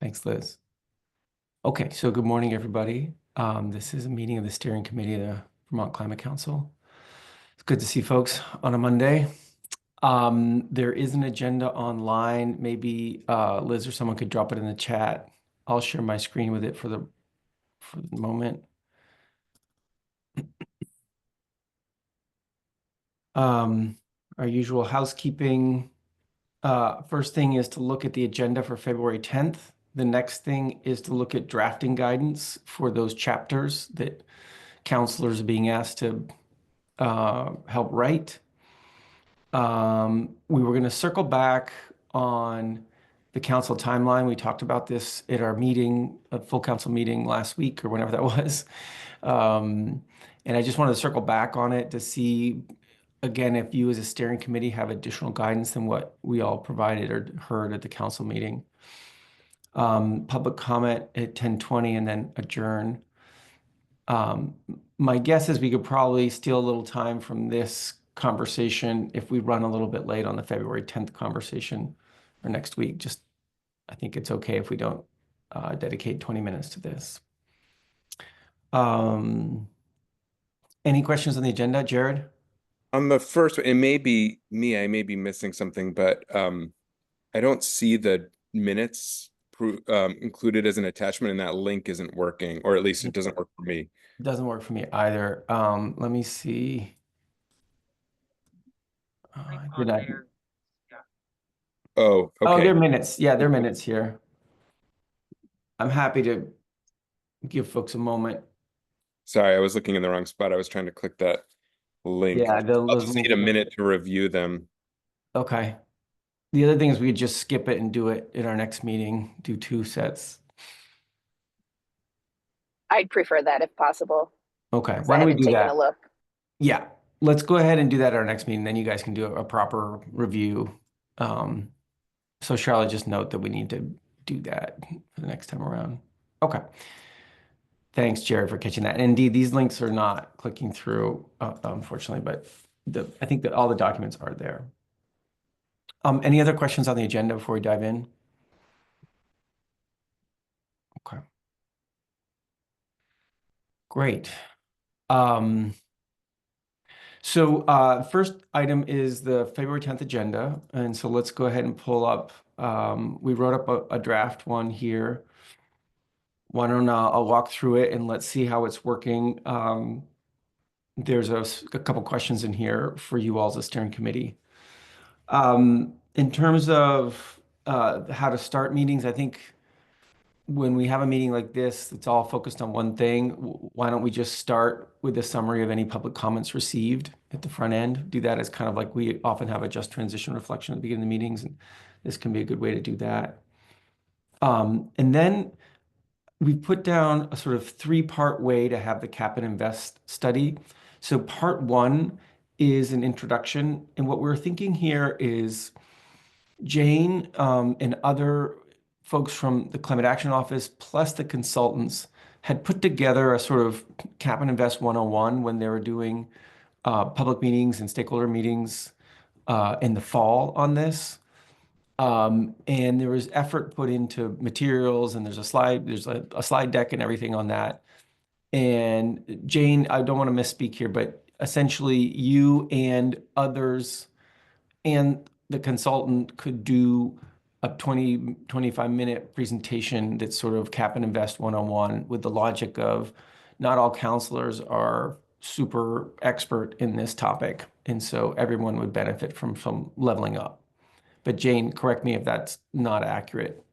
Thanks, Liz. Okay, so good morning, everybody. This is a meeting of the steering committee of the Vermont Climate Council. It's good to see folks on a Monday. There is an agenda online. Maybe Liz or someone could drop it in the chat. I'll share my screen with it for the moment. Our usual housekeeping. First thing is to look at the agenda for February 10th. The next thing is to look at drafting guidance for those chapters that counselors are being asked to help write. We were going to circle back on the council timeline. We talked about this at our meeting, a full council meeting last week or whenever that was. And I just wanted to circle back on it to see, again, if you as a steering committee have additional guidance than what we all provided or heard at the council meeting. Public comment at 10:20 and then adjourn. My guess is we could probably steal a little time from this conversation if we run a little bit late on the February 10th conversation or next week. Just, I think it's okay if we don't dedicate 20 minutes to this. Any questions on the agenda, Jared? On the first, it may be me, I may be missing something, but I don't see the minutes included as an attachment, and that link isn't working, or at least it doesn't work for me. It doesn't work for me either. Let me see. Did I? Oh, Oh, okay. they're minutes. Yeah, they're minutes here. I'm happy to give folks a moment. Sorry, I was looking in the wrong spot. I was trying to click that link. Yeah, I'll just need a minute to review them. Okay. The other thing is we could just skip it and do it in our next meeting, do 2 sets. I'd prefer that if possible. Okay, why don't we do that? A look. Yeah, let's go ahead and do that at our next meeting. Then you guys can do a proper review. So Charlotte, just note that we need to do that for the next time around. Okay. Thanks, Jared, for catching that. And indeed, these links are not clicking through, unfortunately, but I think that all the documents are there. Any other questions on the agenda before we dive in? Okay. Great. So first item is the February 10th agenda. And so let's go ahead and pull up. We wrote up a draft one here. Why don't I'll walk through it and let's see how it's working. There's a couple questions in here for you all as a steering committee. In terms of how to start meetings, I think when we have a meeting like this, it's all focused on one thing. Why don't we just start with a summary of any public comments received at the front end? Do that as kind of like we often have a just transition reflection at the beginning of the meetings, and this can be a good way to do that. And then we put down a sort of 3-part way to have the Cap and Invest study. So part 1 is an introduction. And what we're thinking here is Jane and other folks from the Climate Action Office, plus the consultants, had put together a sort of Cap and Invest 101 when they were doing public meetings and stakeholder meetings in the fall on this. And there was effort put into materials, and there's a slide deck and everything on that. And Jane, I don't want to misspeak here, but essentially you and others and the consultant could do a 25-minute presentation that's sort of Cap and Invest 101 with the logic of not all counselors are super expert in this topic. And so everyone would benefit from some leveling up. But Jane, correct me if that's not accurate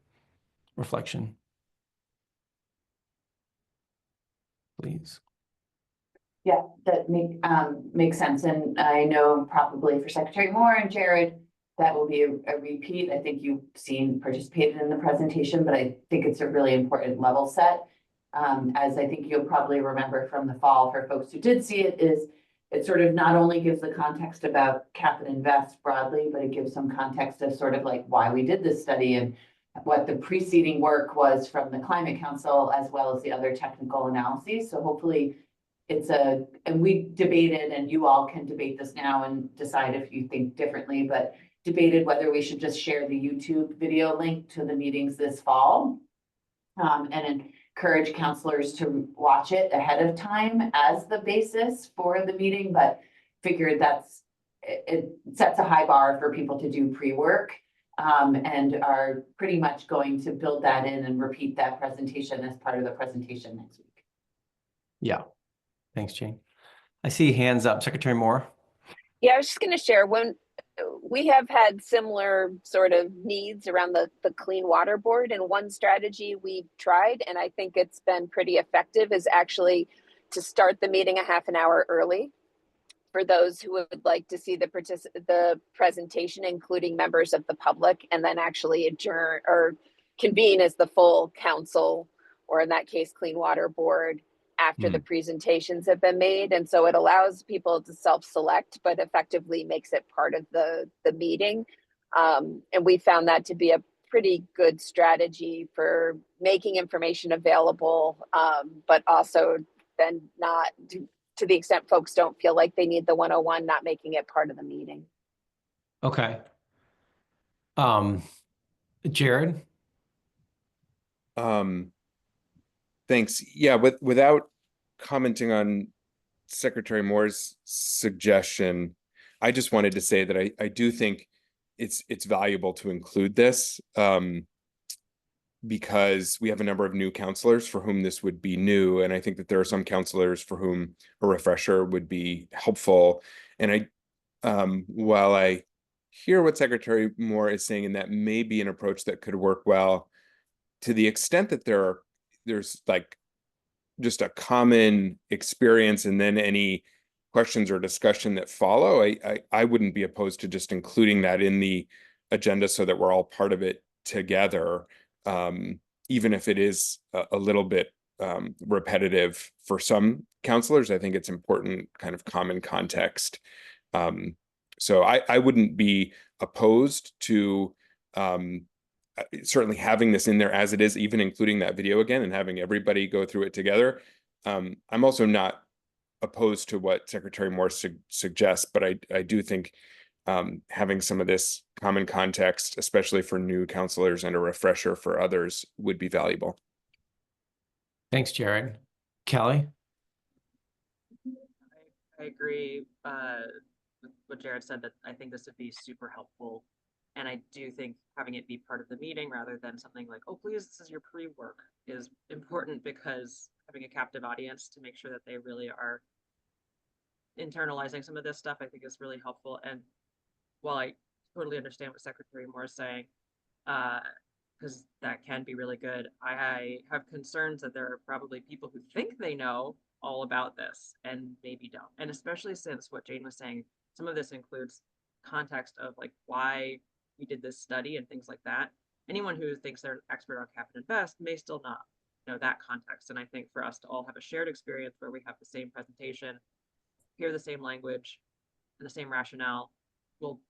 reflection. Please. Yeah, that makes sense. And I know probably for Secretary Moore and Jared, that will be a repeat. I think you've participated in the presentation, but I think it's a really important level set. As I think you'll probably remember from the fall, for folks who did see it, is it sort of not only gives the context about Cap and Invest broadly, but it gives some context of sort of like why we did this study and what the preceding work was from the Climate Council, as well as the other technical analyses. So hopefully and we debated, and you all can debate this now and decide if you think differently, but debated whether we should just share the YouTube video link to the meetings this fall, and encourage counselors to watch it ahead of time as the basis for the meeting, but figured it sets a high bar for people to do pre-work. And are pretty much going to build that in and repeat that presentation as part of the presentation next week. Yeah. Thanks, Jane. I see hands up. Secretary Moore. Yeah, I was just going to share when we have had similar sort of needs around the Clean Water Board, and one strategy we've tried, and I think it's been pretty effective, is actually to start the meeting a half an hour early for those who would like to see the presentation, including members of the public, and then actually adjourn or convene as the full council, or in that case, Clean Water Board, after the presentations have been made. And so it allows people to self-select, but effectively makes it part of the meeting. And we found that to be a pretty good strategy for making information available, but also then not to the extent folks don't feel like they need the 101, not making it part of the meeting. Okay. Jared. Thanks. Yeah, without commenting on Secretary Moore's suggestion, I just wanted to say that I do think it's valuable to include this, because we have a number of new counselors for whom this would be new, and I think that there are some counselors for whom a refresher would be helpful. And while I hear what Secretary Moore is saying, and that may be an approach that could work well, to the extent that there's like just a common experience and then any questions or discussion that follow, I wouldn't be opposed to just including that in the agenda so that we're all part of it together, even if it is a little bit repetitive for some counselors. I think it's important kind of common context. So I wouldn't be opposed to certainly having this in there as it is, even including that video again and having everybody go through it together. I'm also not opposed to what Secretary Moore suggests, but I do think having some of this common context, especially for new counselors, and a refresher for others would be valuable. Thanks, Jared. Kelly? I agree with what Jared said, that I think this would be super helpful. And I do think having it be part of the meeting rather than something like, oh, please, this is your pre-work, is important, because having a captive audience to make sure that they really are internalizing some of this stuff, I think is really helpful. And while I totally understand what Secretary Moore is saying, because that can be really good, I have concerns that there are probably people who think they know all about this and maybe don't. And especially since what Jane was saying, some of this includes context of like why we did this study and things like that. Anyone who thinks they're an expert on Cap and Invest may still not know that context. And I think for us to all have a shared experience where we have the same presentation, hear the same language and the same rationale, will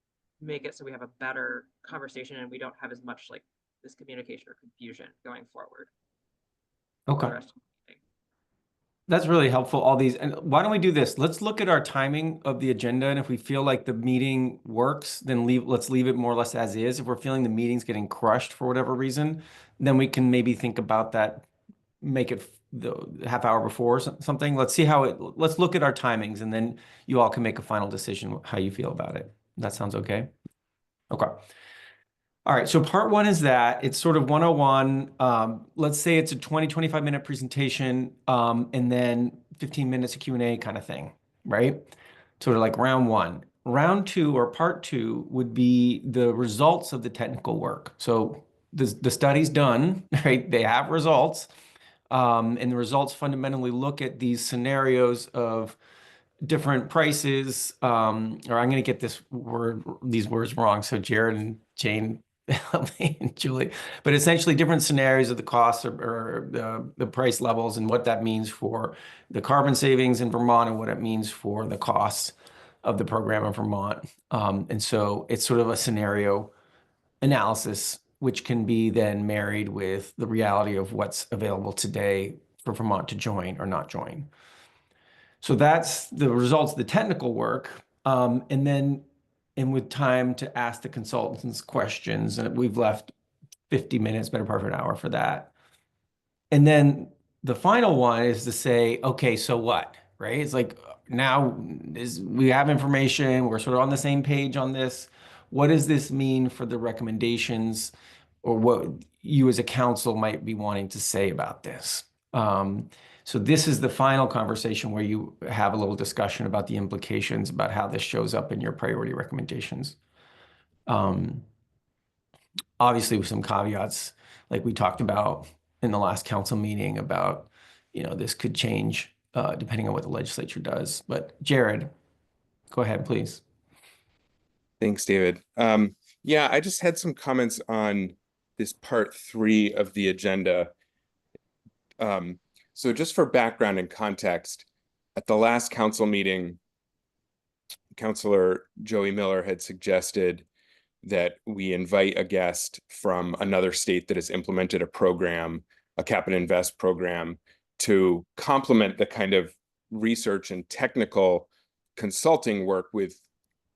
make it so we have a better conversation and we don't have as much like this communication or confusion going forward. Okay. That's really helpful, all these. And why don't we do this? Let's look at our timing of the agenda. And if we feel like the meeting works, then let's leave it more or less as is. If we're feeling the meeting's getting crushed for whatever reason, then we can maybe think about that, make it the half hour before something. Let's see let's look at our timings, and then you all can make a final decision how you feel about it. That sounds okay? Okay. All right, so part one is that it's sort of 101. Let's say it's a 25 minute presentation, and then 15 minutes of Q&A kind of thing, right? Sort of like round one. Round two, or part two, would be the results of the technical work. So the study's done, right? They have results, and the results fundamentally look at these scenarios of different prices, or I'm going to get these words wrong. So Jared and Jane, and Julie, but essentially different scenarios of the costs or the price levels and what that means for the carbon savings in Vermont and what it means for the costs of the program in Vermont. And so it's sort of a scenario analysis, which can be then married with the reality of what's available today for Vermont to join or not join. So that's the results of the technical work. And with time to ask the consultants questions, and we've left 50 minutes, better part of an hour for that. And then the final one is to say, okay, so what, right? It's like now we have information, we're sort of on the same page on this. What does this mean for the recommendations or what you as a council might be wanting to say about this? So this is the final conversation where you have a little discussion about the implications about how this shows up in your priority recommendations. Obviously with some caveats, like we talked about in the last council meeting about, this could change depending on what the legislature does. But Jared, go ahead, please. Thanks, David. Yeah, I just had some comments on this part 3 of the agenda. So just for background and context, at the last council meeting, Councilor Joey Miller had suggested that we invite a guest from another state that has implemented a program, a Cap and Invest program, to complement the kind of research and technical consulting work with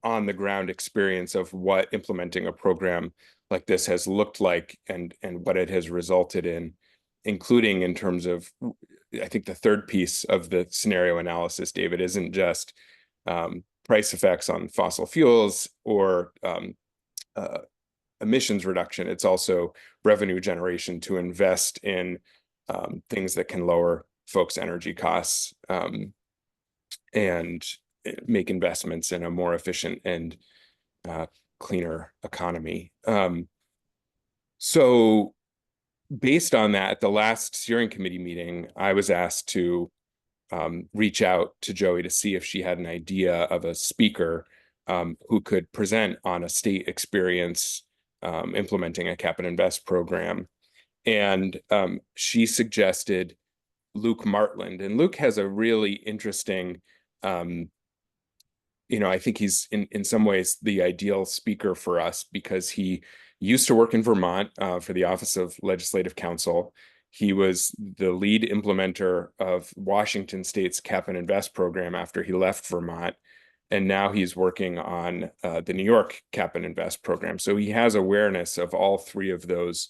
on the ground experience of what implementing a program like this has looked like and what it has resulted in, including in terms of, I think the third piece of the scenario analysis, David, isn't just price effects on fossil fuels or emissions reduction. It's also revenue generation to invest in things that can lower folks' energy costs and make investments in a more efficient and cleaner economy. So based on that, at the last steering committee meeting, I was asked to reach out to Joey to see if she had an idea of a speaker who could present on a state experience implementing a Cap and Invest program. And she suggested Luke Martland. And Luke has a really interesting, I think he's in some ways the ideal speaker for us because he used to work in Vermont for the Office of Legislative Counsel. He was the lead implementer of Washington State's Cap and Invest program after he left Vermont. And now he's working on the New York Cap and Invest program. So he has awareness of all 3 of those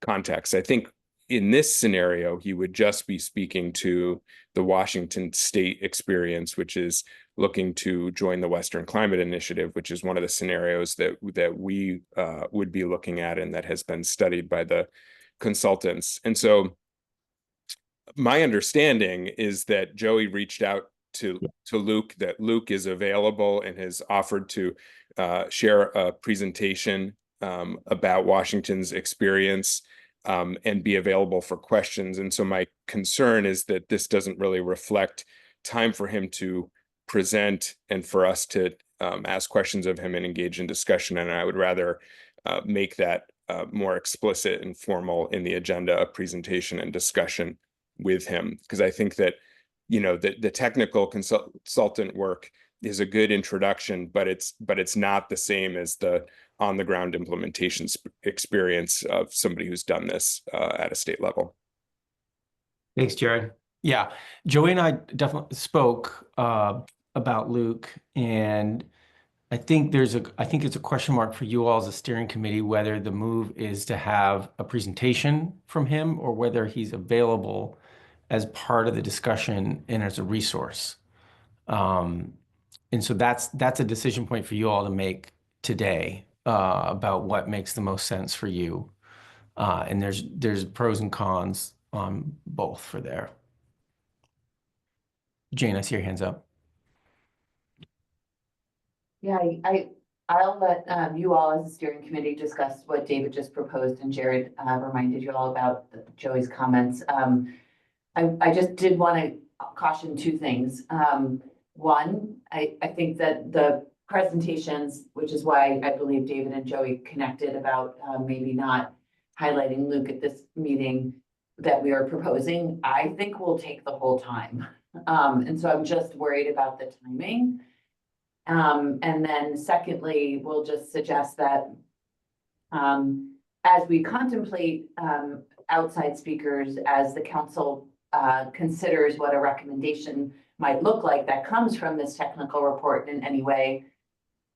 contexts. I think in this scenario, he would just be speaking to the Washington State experience, which is looking to join the Western Climate Initiative, which is one of the scenarios that we would be looking at and that has been studied by the consultants. And so my understanding is that Joey reached out to Luke, that Luke is available and has offered to share a presentation about Washington's experience and be available for questions. And so my concern is that this doesn't really reflect time for him to present and for us to ask questions of him and engage in discussion. And I would rather make that more explicit and formal in the agenda of presentation and discussion with him, because I think that the technical consultant work is a good introduction, but it's not the same as the on the ground implementation experience of somebody who's done this at a state level. Thanks, Jared. Yeah, Joey and I definitely spoke about Luke, and I think it's a question mark for you all as a steering committee whether the move is to have a presentation from him or whether he's available as part of the discussion and as a resource. And so that's a decision point for you all to make today about what makes the most sense for you. And there's pros and cons on both for there. Jane, I see your hands up. Yeah, I'll let you all as a steering committee discuss what David just proposed and Jared reminded you all about Joey's comments. I just did want to caution 2 things. One, I think that the presentations, which is why I believe David and Joey connected about maybe not highlighting Luke at this meeting that we are proposing, I think will take the whole time. And so I'm just worried about the timing. And then secondly, we'll just suggest that as we contemplate outside speakers, as the council considers what a recommendation might look like that comes from this technical report in any way,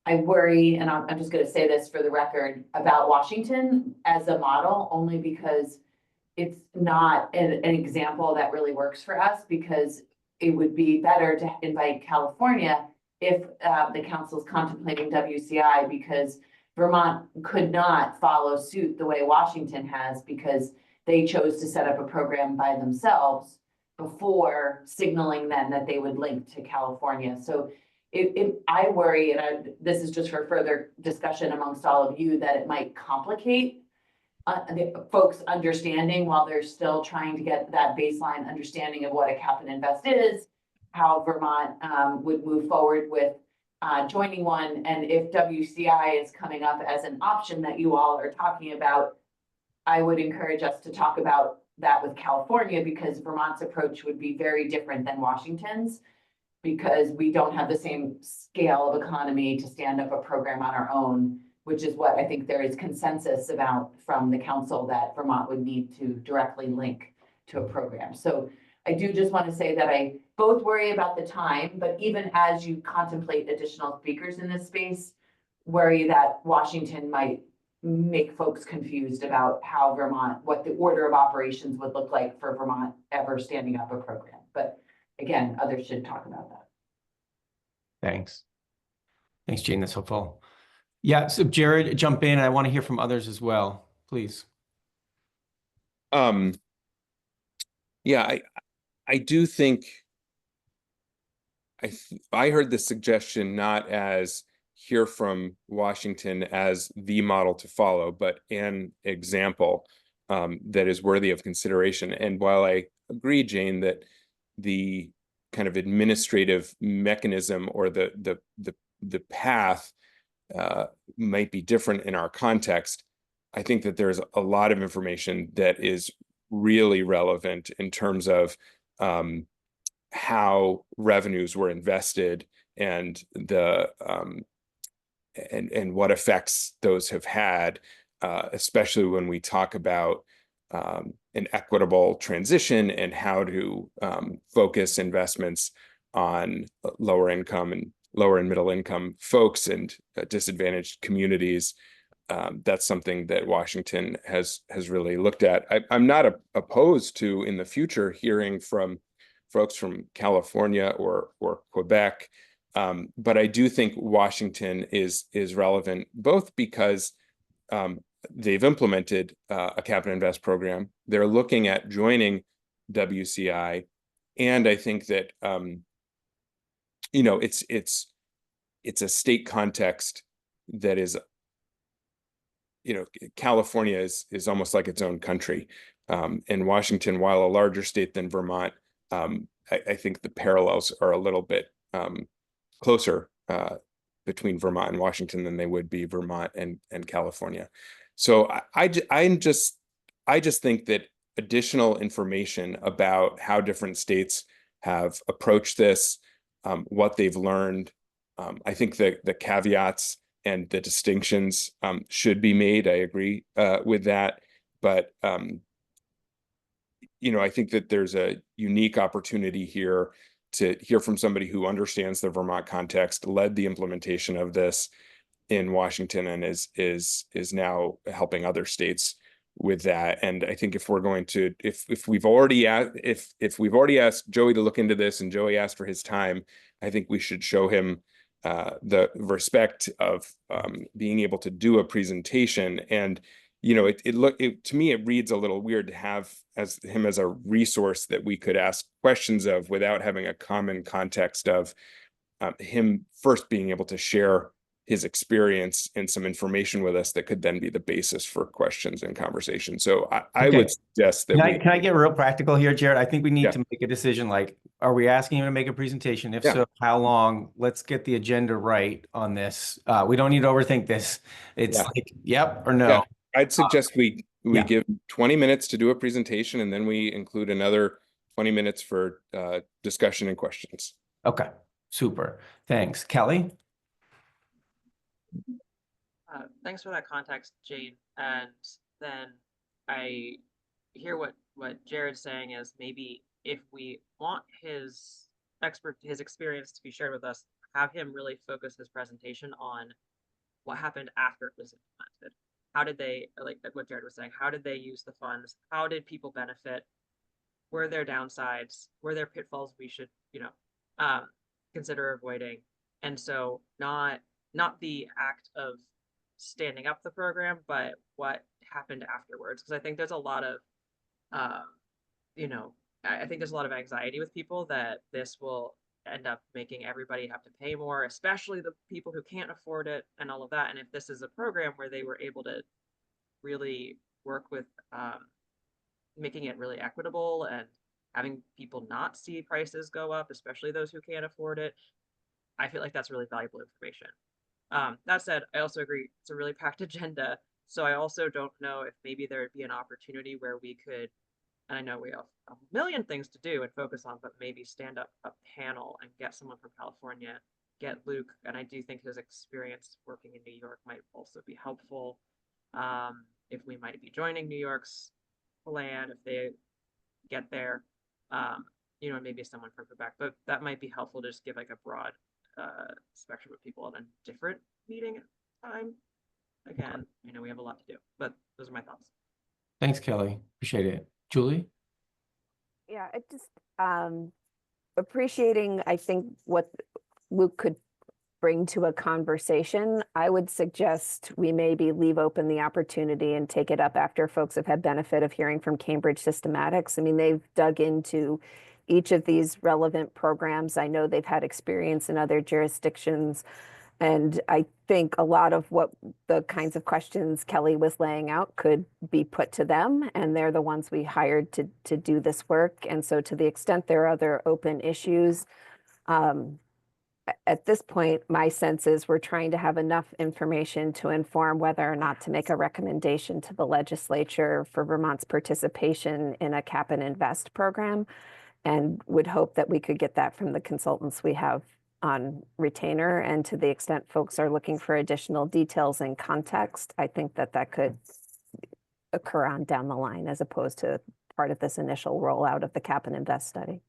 I worry, and I'm just going to say this for the record, about Washington as a model, only because it's not an example that really works for us, because it would be better to invite California if the council's contemplating WCI, because Vermont could not follow suit the way Washington has, because they chose to set up a program by themselves before signaling then that they would link to California. So I worry, and this is just for further discussion amongst all of you, that it might complicate the folks understanding, while they're still trying to get that baseline understanding of what a cap and invest is, how Vermont would move forward with joining one. And if WCI is coming up as an option that you all are talking about, I would encourage us to talk about that with California, because Vermont's approach would be very different than Washington's, because we don't have the same scale of economy to stand up a program on our own, which is what I think there is consensus about from the council, that Vermont would need to directly link to a program. So I do just want to say that I both worry about the time, but even as you contemplate additional speakers in this space, worry that Washington might make folks confused about how Vermont, what the order of operations would look like for Vermont ever standing up a program. But again, others should talk about that. Thanks. Thanks, Jane. That's helpful. Yeah, so Jared, jump in. I want to hear from others as well, please. Yeah, I do think I heard the suggestion not as hear from Washington as the model to follow, but an example that is worthy of consideration. And while I agree, Jane, that the kind of administrative mechanism or the path might be different in our context, I think that there's a lot of information that is really relevant in terms of how revenues were invested and the and what effects those have had, especially when we talk about an equitable transition and how to focus investments on lower income and lower and middle income folks and disadvantaged communities. That's something that Washington has really looked at. I'm not opposed to in the future hearing from folks from California or Quebec, but I do think Washington is relevant, both because they've implemented a cap and invest program. They're looking at joining WCI, and I think that it's a state context that is, California is almost like its own country, and Washington, while a larger state than Vermont, I think the parallels are a little bit closer between Vermont and Washington than they would be Vermont and California. So I just think that additional information about how different states have approached this, what they've learned, I think that the caveats and the distinctions should be made. I agree with that, but I think that there's a unique opportunity here to hear from somebody who understands the Vermont context, led the implementation of this in Washington, and is now helping other states with that. And I think if we're going to, if we've already asked Joey to look into this, and Joey asked for his time, I think we should show him the respect of being able to do a presentation. And to me, it reads a little weird to have him as a resource that we could ask questions of without having a common context of him first being able to share his experience and some information with us that could then be the basis for questions and conversation. So I would suggest that can I get real practical here, Jared? I think we need Yeah. to make a decision. Like, are we asking him to make a presentation? If Yeah. so, how long? Let's get the agenda right on this. We don't need to overthink this. It's Yeah. like, yep or no. Yeah. I'd suggest we yeah. give 20 minutes to do a presentation, and then we include another 20 minutes for discussion and questions. Okay, super. Thanks. Kelly? Thanks for that context, Jane. And then I hear what Jared's saying is, maybe if we want his experience to be shared with us, have him really focus his presentation on what happened after it was implemented. how did they, like what Jared was saying, how did they use the funds? How did people benefit? Were there downsides? Were there pitfalls we should, consider avoiding? And so not the act of standing up the program, but what happened afterwards. Because I think there's a lot of, um, I think there's a lot of anxiety with people that this will end up making everybody have to pay more, especially the people who can't afford it and all of that. And if this is a program where they were able to really work with making it really equitable and having people not see prices go up, especially those who can't afford it, I feel like that's really valuable information. That said, I also agree it's a really packed agenda. So I also don't know if maybe there would be an opportunity where we could, and I know we have a million things to do and focus on, but maybe stand up a panel and get someone from California, get Luke, and I do think his experience working in New York might also be helpful. If we might be joining New York's plan, if they get there, maybe someone from Quebec, but that might be helpful to just give like a broad spectrum of people at a different meeting time. Again, I know we have a lot to do, but those are my thoughts. Thanks, Kelly. Appreciate it. Julie? Yeah, it just appreciating, I think, what Luke could bring to a conversation. I would suggest we maybe leave open the opportunity and take it up after folks have had benefit of hearing from Cambridge Systematics. I mean, they've dug into each of these relevant programs. I know they've had experience in other jurisdictions. And I think a lot of what the kinds of questions Kelly was laying out could be put to them, and they're the ones we hired to do this work. And so to the extent there are other open issues, at this point, my sense is we're trying to have enough information to inform whether or not to make a recommendation to the legislature for Vermont's participation in a cap and invest program, and would hope that we could get that from the consultants we have on retainer. And to the extent folks are looking for additional details and context, I think that could occur on down the line as opposed to part of this initial rollout of the cap and invest study.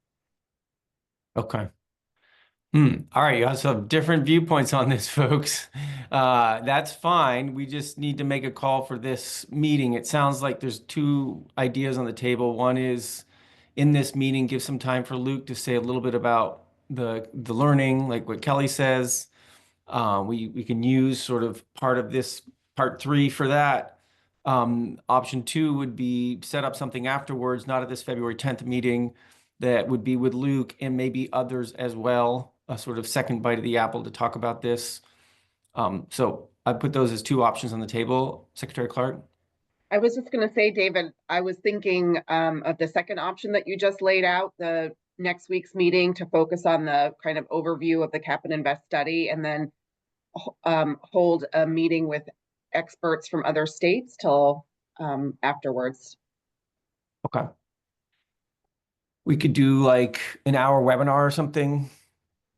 Okay. All right, you have some different viewpoints on this, folks. That's fine. We just need to make a call for this meeting. It sounds like there's two ideas on the table. One is in this meeting, give some time for Luke to say a little bit about the learning, like what Kelly says. We can use sort of part of this part 3 for that. Option 2 would be set up something afterwards, not at this February 10th meeting, that would be with Luke and maybe others as well, a sort of second bite of the apple to talk about this. So I put those as two options on the table. Secretary Clark? I was just going to say, David, I was thinking of the second option that you just laid out, the next week's meeting to focus on the kind of overview of the cap and invest study, and then hold a meeting with experts from other states till afterwards. Okay. We could do like an hour webinar or something,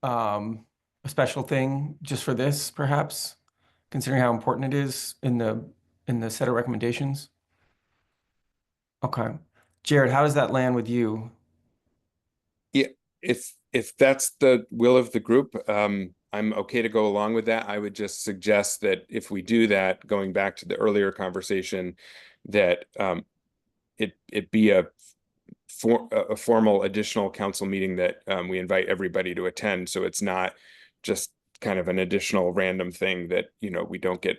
a special thing just for this, perhaps, considering how important it is in the set of recommendations. Okay. Jared, how does that land with you? Yeah, if that's the will of the group, I'm okay to go along with that. I would just suggest that if we do that, going back to the earlier conversation, that it be a formal additional council meeting that we invite everybody to attend. So it's not just kind of an additional random thing that, we don't get,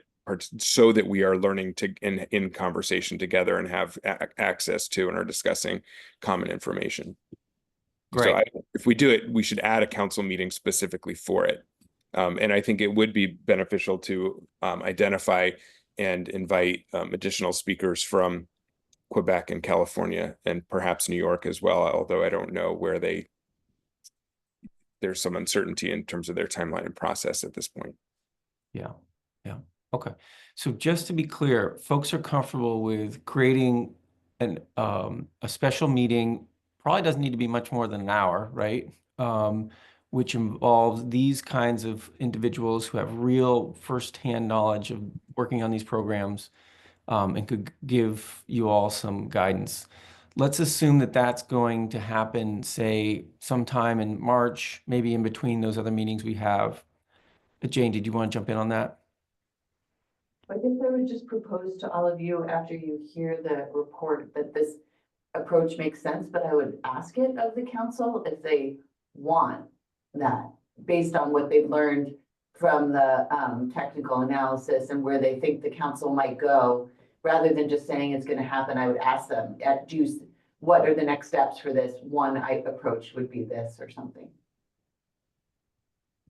so that we are learning to in conversation together and have access to and are discussing common information. Great. So if we do it, we should add a council meeting specifically for it. And I think it would be beneficial to identify and invite additional speakers from Quebec and California and perhaps New York as well, although I don't know where there's some uncertainty in terms of their timeline and process at this point. Yeah. Okay. So just to be clear, folks are comfortable with creating a special meeting. Probably doesn't need to be much more than an hour, right? Which involves these kinds of individuals who have real firsthand knowledge of working on these programs, and could give you all some guidance. Let's assume that that's going to happen, say, sometime in March, maybe in between those other meetings we have. Jane, did you want to jump in on that? I guess I would just propose to all of you after you hear the report that this approach makes sense, but I would ask it of the council if they want that, based on what they've learned from the technical analysis and where they think the council might go, rather than just saying it's going to happen. I would ask them at Juice, what are the next steps for this? One approach would be this or something.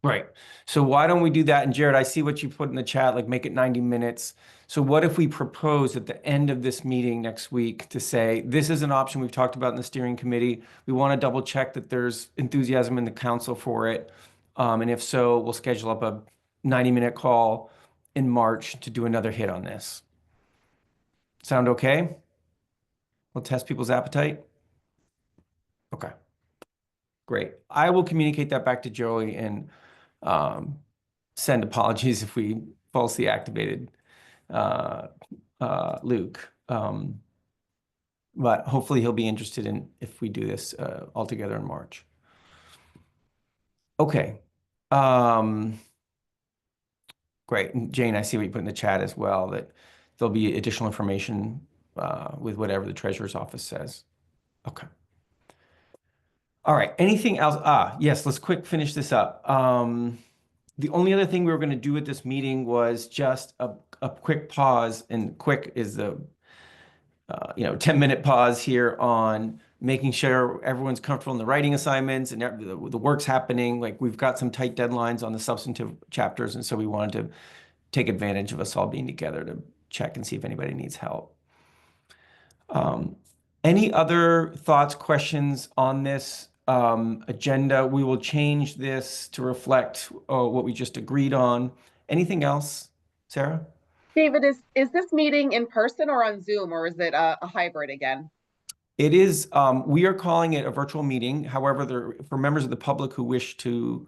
Right. So why don't we do that? And Jared, I see what you put in the chat, like make it 90 minutes. So what if we propose at the end of this meeting next week to say, this is an option we've talked about in the steering committee. We want to double check that there's enthusiasm in the council for it. And if so, we'll schedule up a 90-minute call in March to do another hit on this. Sound okay? We'll test people's appetite. Okay. Great. I will communicate that back to Joey and send apologies if we falsely activated Luke. But hopefully he'll be interested in if we do this all together in March. Okay. Great. And Jane, I see what you put in the chat as well, that there'll be additional information with whatever the treasurer's office says. Okay. All right. Anything else? Yes, let's finish this up. The only other thing we were going to do at this meeting was just a quick pause, and quick is the 10-minute pause here on making sure everyone's comfortable in the writing assignments and the work's happening. Like we've got some tight deadlines on the substantive chapters, and so we wanted to take advantage of us all being together to check and see if anybody needs help. Any other thoughts, questions on this agenda? We will change this to reflect what we just agreed on. Anything else, Sarah? David, is this meeting in person or on Zoom, or is it a hybrid again? It is, we are calling it a virtual meeting. However, for members of the public who wish to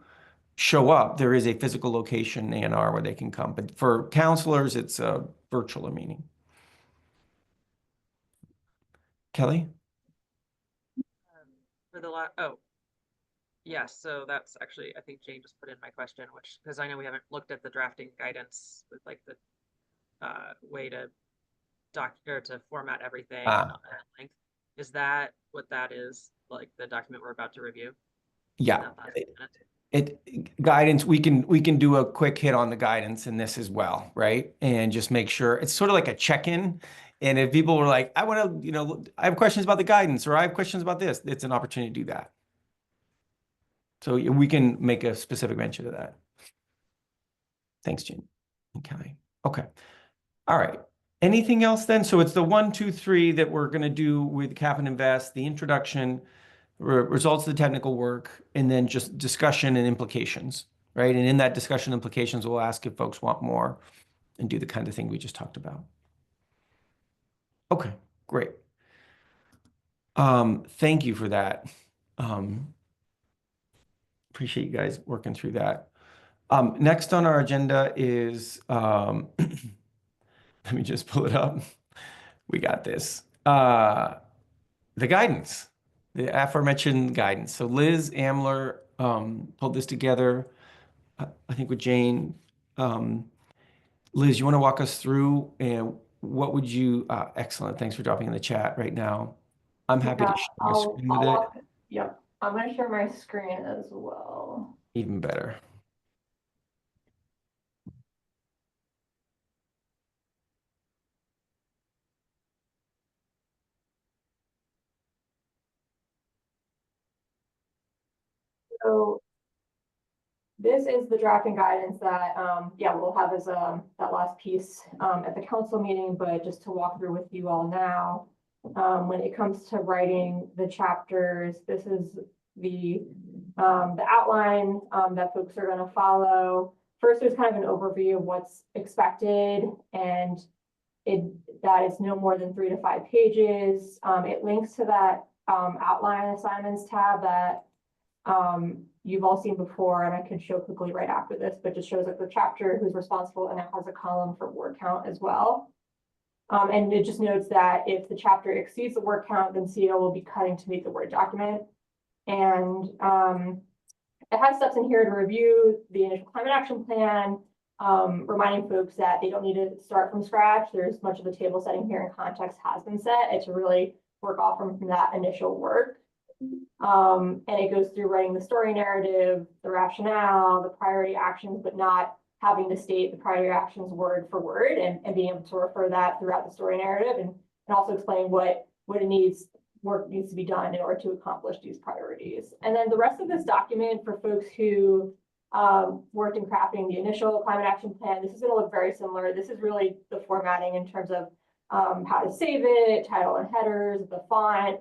show up, there is a physical location, A&R, where they can come. But for counselors, it's a virtual meeting. Kelly? For the yes, so that's actually, I think Jane just put in my question, which, because I know we haven't looked at the drafting guidance with like the way to to format everything at length. Is that what that is, like the document we're about to review? Yeah. Guidance, we can do a quick hit on the guidance in this as well, right? And just make sure it's sort of like a check-in. And if people were like, I want to, I have questions about the guidance, or I have questions about this, it's an opportunity to do that. So we can make a specific mention of that. Thanks, Jane and Kelly. Okay. All right. Anything else then? So it's the 1, 2, 3 that we're going to do with Cap and Invest, the introduction, results of the technical work, and then just discussion and implications, right? And in that discussion implications, we'll ask if folks want more and do the kind of thing we just talked about. Okay, great. Thank you for that. Appreciate you guys working through that. Next on our agenda is, let me just pull it up. We got this. The guidance, the aforementioned guidance. So Liz Amler pulled this together, I think with Jane. Liz, you want to walk us through and what would you, excellent. Thanks for dropping in the chat right now. I'm happy to share my screen with it. Yep, I'm going to share my screen as well. Even better. So this is the drafting guidance that, we'll have as that last piece at the council meeting, but just to walk through with you all now, when it comes to writing the chapters, this is the outline that folks are going to follow. First, there's kind of an overview of what's expected, and that is no more than 3 to 5 pages. It links to that outline assignments tab that you've all seen before, and I can show quickly right after this, but just shows like the chapter, who's responsible, and it has a column for word count as well. And it just notes that if the chapter exceeds the word count, then CO will be cutting to meet the Word document. And it has steps in here to review the initial climate action plan, reminding folks that they don't need to start from scratch. There's much of the table setting here and context has been set, and to really work off from that initial work. And it goes through writing the story narrative, the rationale, the priority actions, but not having to state the priority actions word for word, and being able to refer that throughout the story narrative, and also explain what work needs to be done in order to accomplish these priorities. And then the rest of this document, for folks who worked in crafting the initial climate action plan, this is going to look very similar. This is really the formatting in terms of how to save it, title and headers, the font,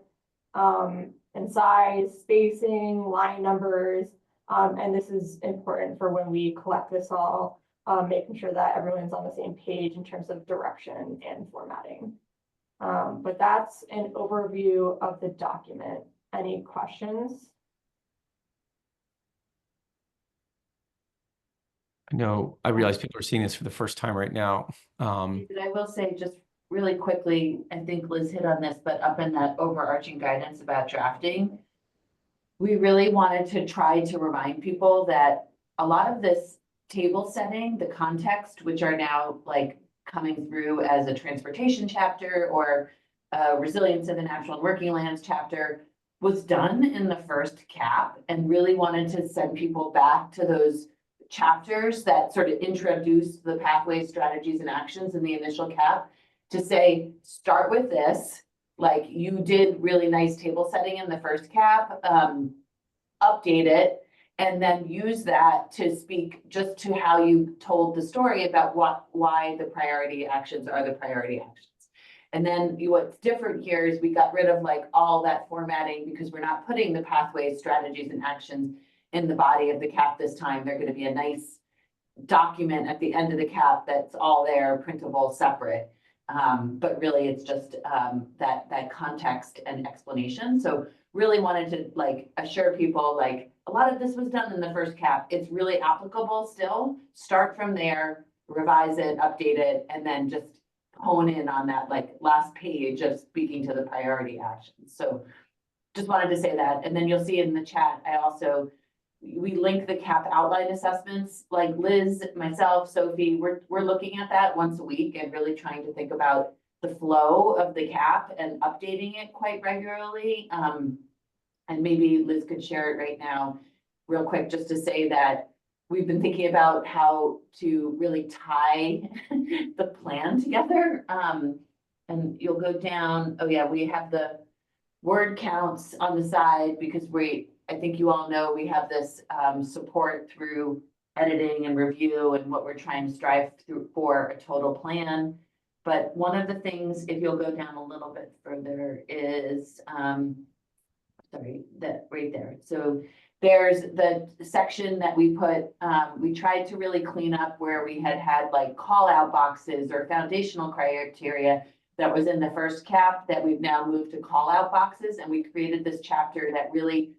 and size, spacing, line numbers. And this is important for when we collect this all, making sure that everyone's on the same page in terms of direction and formatting. But that's an overview of the document. Any questions? I know, I realize people are seeing this for the first time right now. But I will say just really quickly, I think Liz hit on this, but up in that overarching guidance about drafting, we really wanted to try to remind people that a lot of this table setting, the context, which are now like coming through as a transportation chapter or resilience in the natural and working lands chapter, was done in the first cap, and really wanted to send people back to those chapters that sort of introduce the pathways, strategies, and actions in the initial cap, to say, start with this, like you did really nice table setting in the first cap, update it, and then use that to speak just to how you told the story about why the priority actions are the priority actions. And then what's different here is we got rid of like all that formatting, because we're not putting the pathways, strategies, and actions in the body of the cap this time. They're going to be a nice document at the end of the cap that's all there, printable, separate. But really it's just that context and explanation. So really wanted to like assure people, like a lot of this was done in the first cap. It's really applicable still. Start from there, revise it, update it, and then just hone in on that like last page of speaking to the priority actions. So just wanted to say that. And then you'll see in the chat, we link the cap outline assessments, like Liz, myself, Sophie, we're looking at that once a week and really trying to think about the flow of the cap and updating it quite regularly. And maybe Liz could share it right now real quick, just to say that we've been thinking about how to really tie the plan together. And you'll go down, oh yeah, we have the word counts on the side, because I think you all know we have this support through editing and review and what we're trying to strive through for a total plan. But one of the things, if you'll go down a little bit further, is, sorry, that right there. So there's the section that we put, we tried to really clean up where we had like call out boxes or foundational criteria that was in the first cap that we've now moved to call out boxes. And we created this chapter that really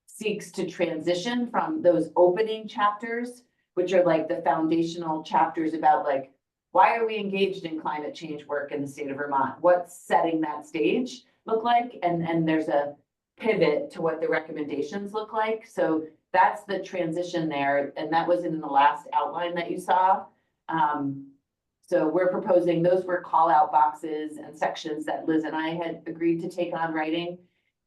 seeks to transition from those opening chapters, which are like the foundational chapters about like, why are we engaged in climate change work in the state of Vermont? What's setting that stage look like? And there's a pivot to what the recommendations look like. So that's the transition there. And that was in the last outline that you saw. So we're proposing, those were call out boxes and sections that Liz and I had agreed to take on writing.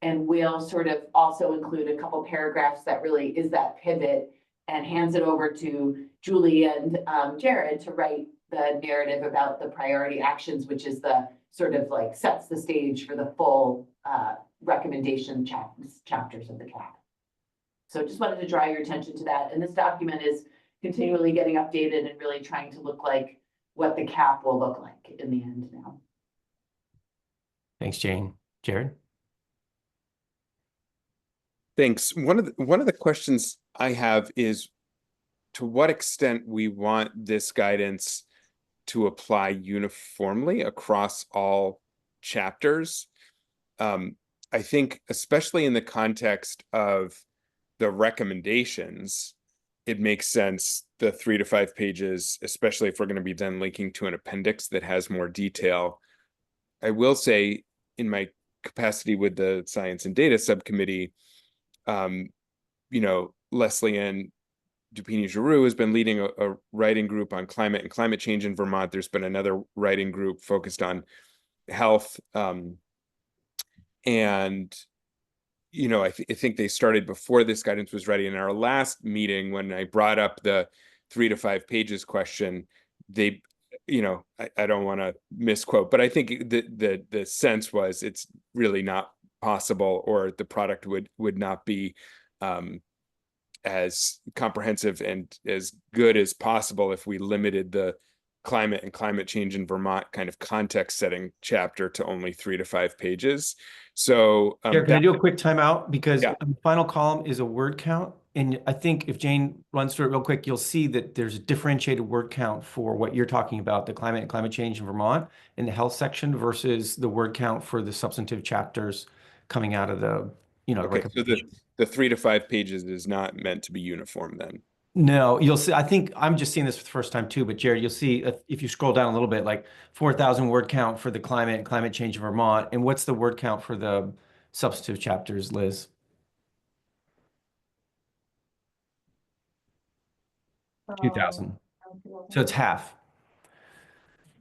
And we'll sort of also include a couple paragraphs that really is that pivot, and hands it over to Julie and Jared to write the narrative about the priority actions, which is the sort of like sets the stage for the full recommendation chapters of the cap. So just wanted to draw your attention to that. And this document is continually getting updated and really trying to look like what the cap will look like in the end now. Thanks, Jane. Jared? Thanks. One of the questions I have is to what extent we want this guidance to apply uniformly across all chapters. I think, especially in the context of the recommendations, it makes sense, the 3 to 5 pages, especially if we're going to be then linking to an appendix that has more detail. I will say, in my capacity with the Science and Data Subcommittee, you know, Leslie Ann Dupini-Giroux has been leading a writing group on climate and climate change in Vermont. There's been another writing group focused on health. And, you know, I think they started before this guidance was ready. In our last meeting, when I brought up the 3 to 5 pages question, they, you know, I don't want to misquote, but I think the sense was it's really not possible, or the product would not be as comprehensive and as good as possible if we limited the climate and climate change in Vermont kind of context setting chapter to only 3 to 5 pages. So Can I do a quick timeout? Because Yeah. the final column is a word count. And I think if Jane runs through it real quick, you'll see that there's a differentiated word count for what you're talking about, the climate and climate change in Vermont in the health section versus the word count for the substantive chapters coming out of the, you know, the okay, so recommendation. the 3 to 5 pages is not meant to be uniform then. No, you'll see. I think I'm just seeing this for the first time too, but Jared, you'll see if you scroll down a little bit, like 4,000 word count for the climate and climate change in Vermont. And what's the word count for the substantive chapters, Liz? 2,000. So it's half.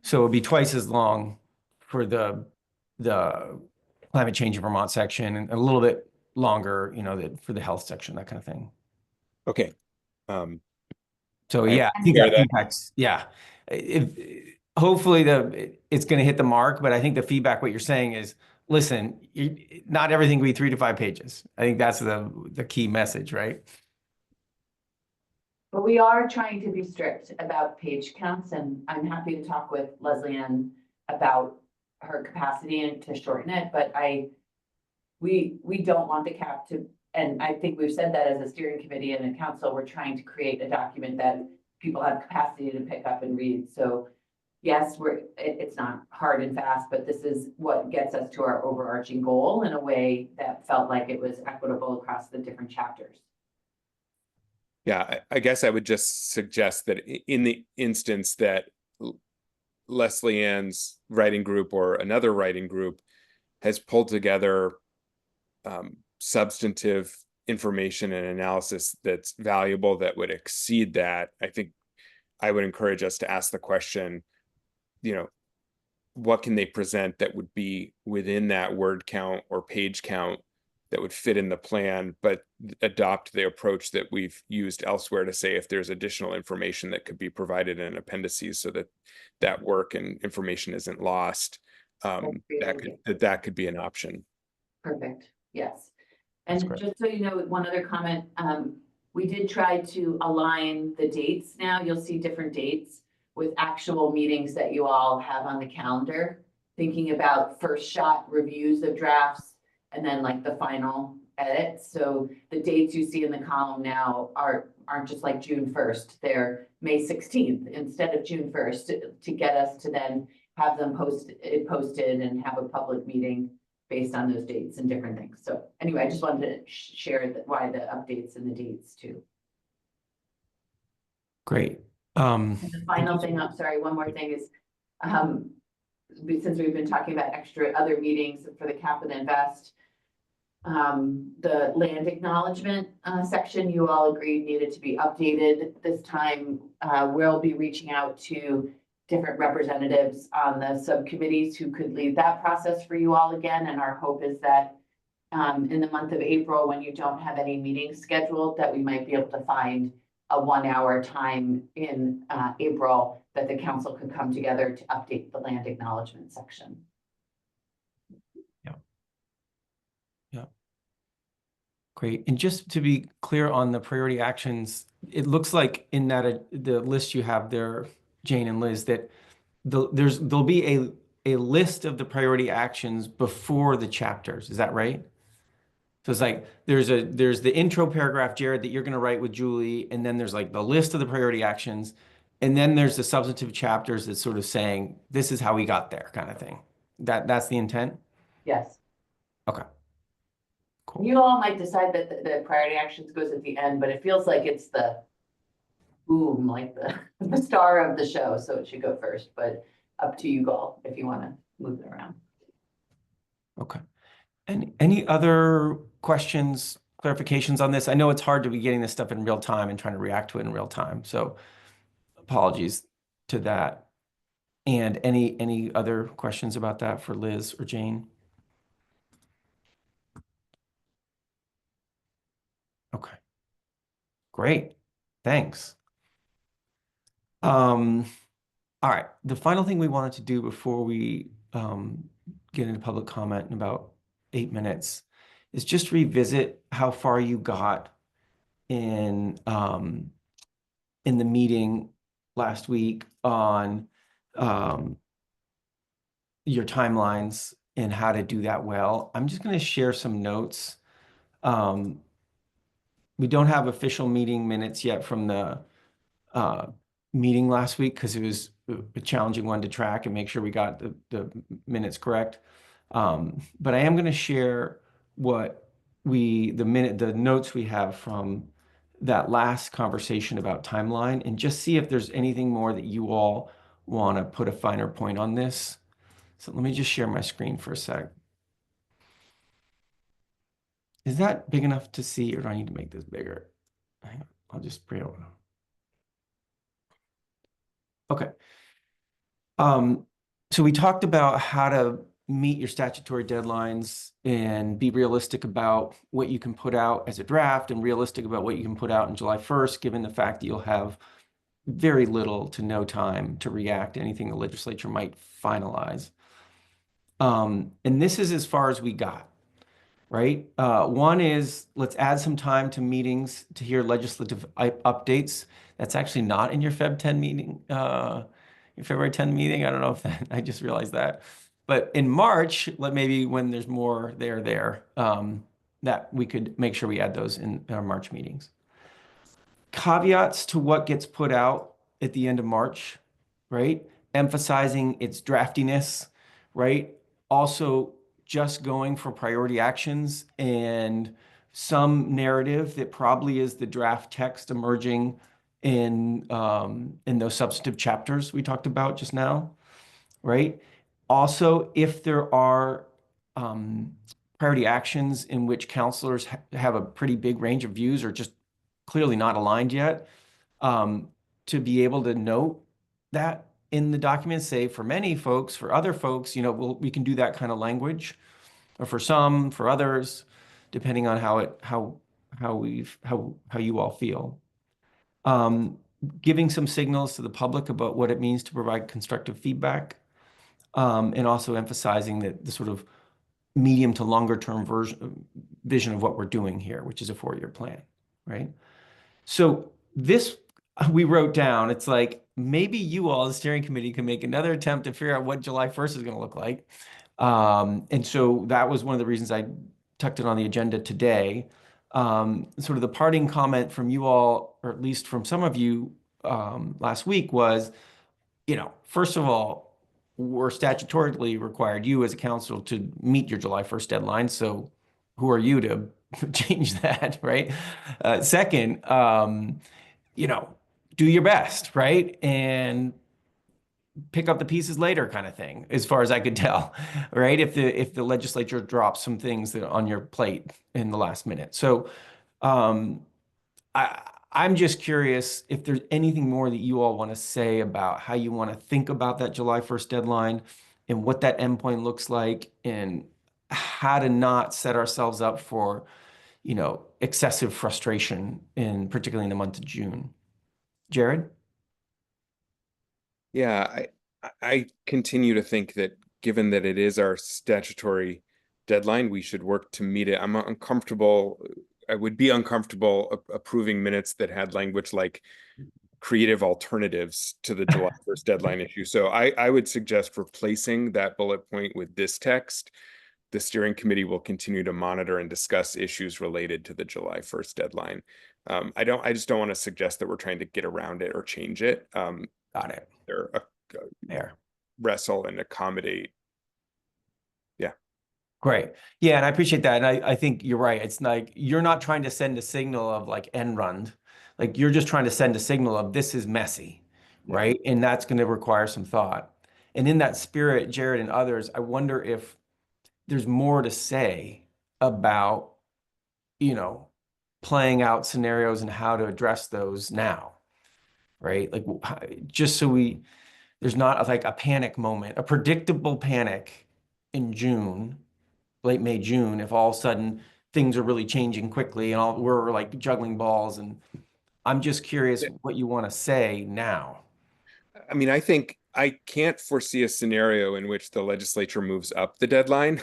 So it'll be twice as long for the climate change in Vermont section, and a little bit longer, you know, for the health section, that kind of thing. Okay. So I yeah, I think hear that that. impacts, yeah. Hopefully it's going to hit the mark, but I think the feedback, what you're saying is, listen, not everything will be 3 to 5 pages. I think that's the key message, right? But we are trying to be strict about page counts, and I'm happy to talk with Leslie Ann about her capacity and to shorten it, but we don't want the cap to, and I think we've said that as a steering committee and a council, we're trying to create a document that people have capacity to pick up and read. So yes, it's not hard and fast, but this is what gets us to our overarching goal in a way that felt like it was equitable across the different chapters. Yeah, I guess I would just suggest that in the instance that Leslie Ann's writing group or another writing group has pulled together substantive information and analysis that's valuable, that would exceed that, I think I would encourage us to ask the question, you know, what can they present that would be within that word count or page count that would fit in the plan, but adopt the approach that we've used elsewhere to say if there's additional information that could be provided in appendices so that that work and information isn't lost, that could be an option. Perfect, yes. That's And great. just so you know, one other comment, we did try to align the dates now. You'll see different dates with actual meetings that you all have on the calendar, thinking about first shot reviews of drafts and then like the final edit. So the dates you see in the column now aren't just like June 1st, they're May 16th instead of June 1st to get us to then have them posted and have a public meeting based on those dates and different things. So anyway, I just wanted to share why the updates and the dates too. Great. And the final thing, I'm sorry, one more thing is, since we've been talking about extra other meetings for the Cap and Invest, the land acknowledgement section, you all agreed needed to be updated. This time, we'll be reaching out to different representatives on the subcommittees who could lead that process for you all again. And our hope is that in the month of April, when you don't have any meetings scheduled, that we might be able to find a 1-hour time in April that the council could come together to update the land acknowledgement section. Yeah. Great. And just to be clear on the priority actions, it looks like in that the list you have there, Jane and Liz, that there'll be a list of the priority actions before the chapters. Is that right? So it's like there's the intro paragraph, Jared, that you're going to write with Julie, and then there's like the list of the priority actions, and then there's the substantive chapters that's sort of saying this is how we got there, kind of thing. That's the intent. Yes. Okay. Cool. You all might decide that the priority actions goes at the end, but it feels like it's the boom, like the star of the show, so it should go first. But up to you all if you want to move it around. Okay. And any other questions, clarifications on this? I know it's hard to be getting this stuff in real time and trying to react to it in real time. So apologies to that. And any other questions about that for Liz or Jane? Okay. Great. Thanks. All right. The final thing we wanted to do before we get into public comment in about 8 minutes is just revisit how far you got in the meeting last week on your timelines and how to do that well. I'm just going to share some notes. We don't have official meeting minutes yet from the meeting last week because it was a challenging one to track and make sure we got the minutes correct. But I am going to share what the notes we have from that last conversation about timeline and just see if there's anything more that you all want to put a finer point on this. So let me just share my screen for a sec. Is that big enough to see, or do I need to make this bigger? Hang on, I'll just bring it over. Okay. So we talked about how to meet your statutory deadlines and be realistic about what you can put out as a draft and realistic about what you can put out on July 1st, given the fact that you'll have very little to no time to react to anything the legislature might finalize. And this is as far as we got, right? One is let's add some time to meetings to hear legislative updates. That's actually not in your Feb 10 meeting, your February 10 meeting. I don't know if that, I just realized that. But in March, maybe when there's more there, that we could make sure we add those in our March meetings. Caveats to what gets put out at the end of March, right? Emphasizing its draftiness, right? Also just going for priority actions and some narrative that probably is the draft text emerging in those substantive chapters we talked about just now, right? Also, if there are priority actions in which counselors have a pretty big range of views or just clearly not aligned yet, to be able to note that in the document, say for many folks, for other folks, we can do that kind of language, or for some, for others, depending on how you all feel. Giving some signals to the public about what it means to provide constructive feedback, and also emphasizing that the sort of medium to longer term vision of what we're doing here, which is a 4-year plan, right? So this we wrote down, it's like maybe you all, the steering committee, can make another attempt to figure out what July 1st is going to look like. And so that was one of the reasons I tucked it on the agenda today. Sort of the parting comment from you all, or at least from some of you last week was, first of all, we're statutorily required, you as a council, to meet your July 1st deadline. So who are you to change that, right? Second, do your best, right? And pick up the pieces later kind of thing, as far as I could tell, right? If the legislature drops some things that on your plate in the last minute. So I'm just curious if there's anything more that you all want to say about how you want to think about that July 1st deadline and what that endpoint looks like and how to not set ourselves up for, excessive frustration particularly in the month of June. Jared? Yeah, I continue to think that given that it is our statutory deadline, we should work to meet it. I'm uncomfortable. I would be uncomfortable approving minutes that had language like creative alternatives to the July 1st deadline issue. So I would suggest replacing that bullet point with this text. The steering committee will continue to monitor and discuss issues related to the July 1st deadline. I just don't want to suggest that we're trying to get around it or change it. Got it. There. Wrestle and accommodate. Yeah. Great. Yeah, and I appreciate that. And I think you're right. It's like you're not trying to send a signal of like end run. Like you're just trying to send a signal of this is messy, right? And that's going to require some thought. And in that spirit, Jared and others, I wonder if there's more to say about, playing out scenarios and how to address those now, right? Like just so there's not like a panic moment, a predictable panic in June, late May, June, if all of a sudden things are really changing quickly and we're like juggling balls. And I'm just curious what you want to say now. I mean, I think I can't foresee a scenario in which the legislature moves up the deadline.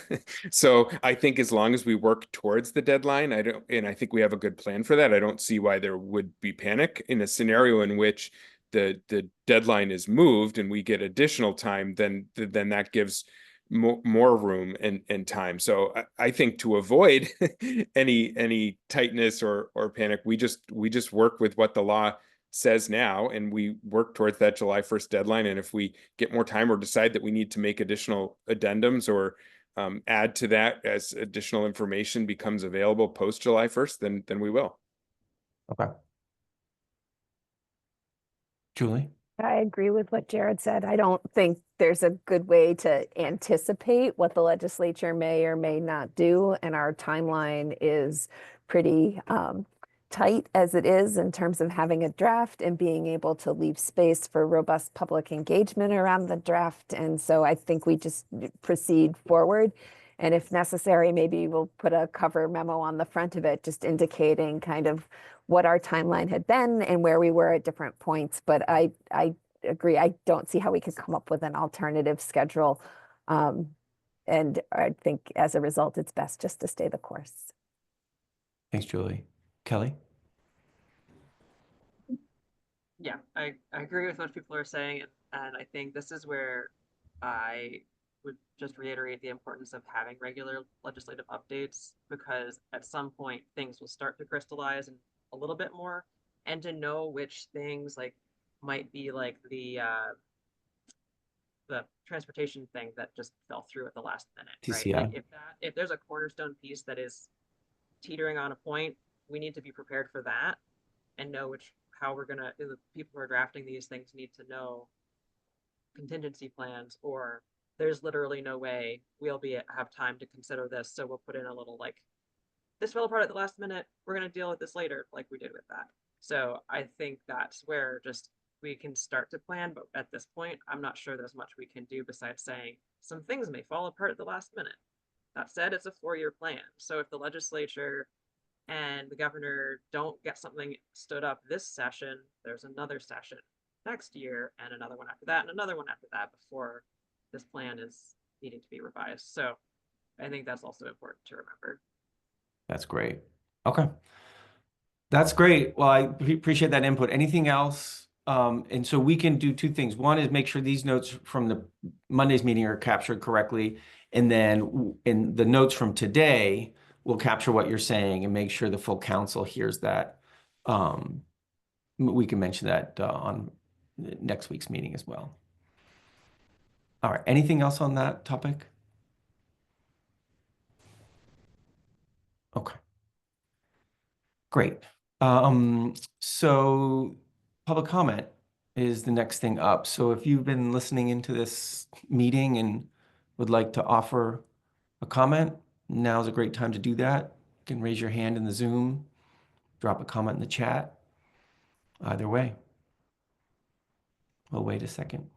So I think as long as we work towards the deadline, and I think we have a good plan for that. I don't see why there would be panic in a scenario in which the deadline is moved and we get additional time, then that gives more room and time. So I think to avoid any tightness or panic, we just work with what the law says now, and we work towards that July 1st deadline. And if we get more time or decide that we need to make additional addendums or add to that as additional information becomes available post July 1st, then we will. Okay. Julie? I agree with what Jared said. I don't think there's a good way to anticipate what the legislature may or may not do, and our timeline is pretty tight as it is in terms of having a draft and being able to leave space for robust public engagement around the draft. And so I think we just proceed forward. And if necessary, maybe we'll put a cover memo on the front of it, just indicating kind of what our timeline had been and where we were at different points. But I agree. I don't see how we could come up with an alternative schedule. And I think as a result, it's best just to stay the course. Thanks, Julie. Kelly? Yeah, I agree with what people are saying, and I think this is where I would just reiterate the importance of having regular legislative updates, because at some point things will start to crystallize and a little bit more, and to know which things like might be like the transportation thing that just fell through at the last minute, TCI. right? If there's a cornerstone piece that is teetering on a point, we need to be prepared for that and know how we're gonna, the people who are drafting these things need to know contingency plans, or there's literally no way we'll have time to consider this, so we'll put in a little like, this fell apart at the last minute, we're gonna deal with this later, like we did with that. So I think that's where just we can start to plan, but at this point, I'm not sure there's much we can do besides saying some things may fall apart at the last minute. That said, it's a 4-year plan. So if the legislature and the governor don't get something stood up this session, there's another session next year and another one after that and another one after that before this plan is needing to be revised. So I think that's also important to remember. That's great. Okay. That's great. Well, I appreciate that input. Anything else? And so we can do two things. One is make sure these notes from the Monday's meeting are captured correctly. And then in the notes from today, we'll capture what you're saying and make sure the full council hears that. We can mention that on next week's meeting as well. All right. Anything else on that topic? Okay. Great. So public comment is the next thing up. So if you've been listening into this meeting and would like to offer a comment, now's a great time to do that. You can raise your hand in the Zoom, drop a comment in the chat. Either way. We'll wait a second.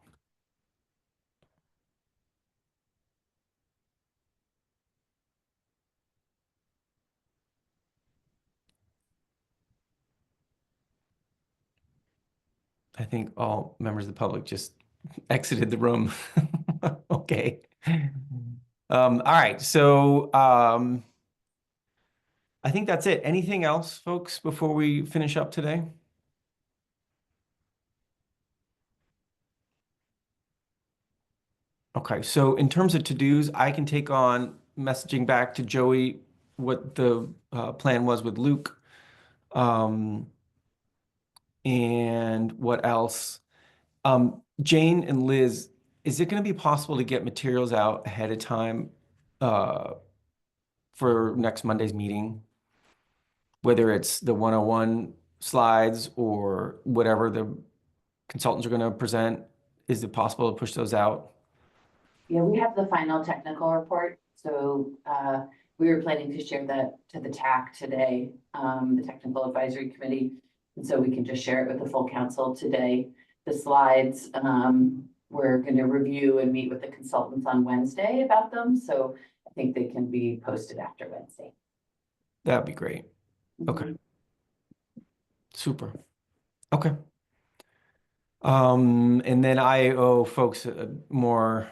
I think all members of the public just exited the room. Okay. All right. So I think that's it. Anything else, folks, before we finish up today? Okay. So in terms of to-dos, I can take on messaging back to Joey what the plan was with Luke. And what else? Jane and Liz, is it going to be possible to get materials out ahead of time for next Monday's meeting? Whether it's the 101 slides or whatever the consultants are going to present, is it possible to push those out? Yeah, we have the final technical report, so we were planning to share that to the TAC today, the Technical Advisory Committee. And so we can just share it with the full council today. The slides, we're going to review and meet with the consultants on Wednesday about them. So I think they can be posted after Wednesday. That'd be great. Okay. Super. Okay. And then I owe folks a more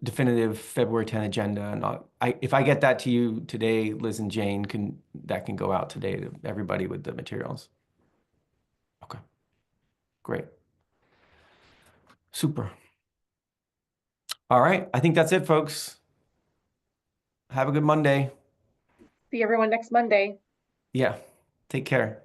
definitive February 10 agenda, and if I get that to you today, Liz and Jane that can go out today to everybody with the materials. Okay. Great. Super. All right. I think that's it, folks. Have a good Monday. See everyone next Monday. Yeah. Take care.